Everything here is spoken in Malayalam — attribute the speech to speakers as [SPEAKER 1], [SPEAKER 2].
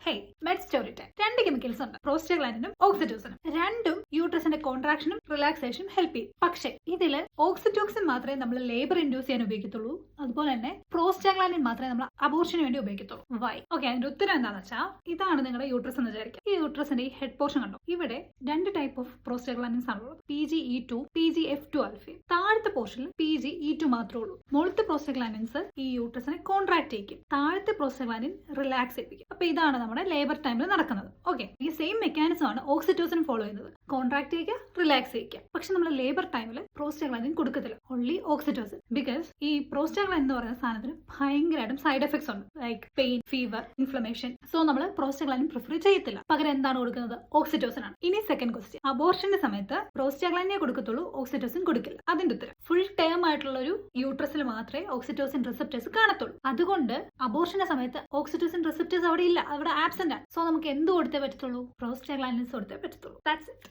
[SPEAKER 1] ഹേയ് മെഡ് സ്റ്റോറി ടൈം. രണ്ട് കെമിക്കൽസ് ഉണ്ട്, പ്രോസ്റ്റഗ്ലാൻഡിനും ഓക്സിറ്റോസിനും. രണ്ടും യൂട്രസിന്റെ കോൺട്രാക്ഷനും റിലാക്സേഷനും ഹെൽപ്പ് ചെയ്യും. പക്ഷേ ഇതില് ഓക്സിറ്റോക്സിൻ മാത്രമേ നമ്മൾ ലേബർ ഇൻഡ്യൂസ് ചെയ്യാൻ ഉപയോഗിക്കത്തുള്ളൂ. അതുപോലെ തന്നെ പ്രോസ്റ്റഗ്ലാൻഡിൻ മാത്രമേ നമ്മൾ അബോർഷന് വേണ്ടി ഉപയോഗിക്കത്തുള്ളൂ. വൈ? ഓക്കെ, അതിന്റെ ഉത്തരം എന്താണെന്ന് വെച്ചാൽ ഇതാണ് നിങ്ങളുടെ യൂട്രസ് എന്ന് വിചാരിക്കുക. ഈ യൂട്രസിന്റെ ഈ ഹെഡ് പോർഷൻ കണ്ടോ, ഇവിടെ രണ്ട് ടൈപ്പ് ഓഫ് പ്രോസ്റ്റഗ്ലാൻഡിൻസ് ആണുള്ളത്, PGE2, PGF2 ആൽഫയും. താഴത്തെ പോർഷനിൽ PGE2 മാത്രമേ ഉള്ളൂ. മുകളിലത്തെ പ്രോസ്റ്റഗ്ലാൻഡിൻസ് ഈ യൂട്രസിനെ കോൺട്രാക്ട് ചെയ്യിക്കും, താഴത്തെ പ്രോസ്റ്റഗ്ലാൻഡിൻ റിലാക്സ് ചെയ്യിപ്പിക്കും. അപ്പൊ ഇതാണ് നമ്മുടെ ലേബർ ടൈമിൽ നടക്കുന്നത്. ഓക്കെ, ഈ സെയിം മെക്കാനിസം ആണ് ഓക്സിറ്റോസിൻ ഫോളോ ചെയ്യുന്നത്. കോൺട്രാക്ട് ചെയ്യുക, റിലാക്സ് ചെയ്യുക. പക്ഷെ നമ്മൾ ലേബർ ടൈമിൽ പ്രോസ്റ്റഗ്ലാൻഡിൻ കൊടുക്കത്തില്ല, ഓൺലി ഓക്സിറ്റോസിൻ. ബിക്കോസ് ഈ പ്രോസ്റ്റഗ്ലാൻഡിൻ എന്ന് പറയുന്ന സാധനത്തിന് ഭയങ്കരമായിട്ടും സൈഡ് എഫക്ട്സ് ഉണ്ട്, like pain, fever, inflammation. So നമ്മൾ പ്രോസ്റ്റഗ്ലാൻഡിൻ പ്രിഫർ ചെയ്യത്തില്ല, പകരം എന്താണ് കൊടുക്കുന്നത്? ഓക്സിറ്റോസിൻ ആണ്. ഇനി സെക്കൻഡ് ക്വസ്റ്റ്യൻ, അബോർഷന്റെ സമയത്ത് പ്രോസ്റ്റഗ്ലാൻഡിനെ കൊടുക്കത്തുള്ളൂ, ഓക്സിറ്റോസിൻ കൊടുക്കില്ല. അതിന്റെ ഉത്തരം, ഫുൾ ടേം ആയിട്ടുള്ള ഒരു യൂട്രസിൽ മാത്രമേ ഓക്സിറ്റോസിൻ റിസപ്റ്റേഴ്സ് കാണത്തുള്ളൂ. അതുകൊണ്ട് അബോർഷന്റെ സമയത്ത് ഓക്സിറ്റോസിൻ റിസപ്റ്റേഴ്സ് അവിടെ ഇല്ല, അവിടെ ആബ്സെന്റ് ആണ്. സോ നമുക്ക് എന്ത് കൊടുത്തേ പറ്റത്തുള്ളൂ? പ്രോസ്റ്റഗ്ലാൻഡിൻസ് കൊടുത്തേ പറ്റത്തുള്ളൂ. That's it.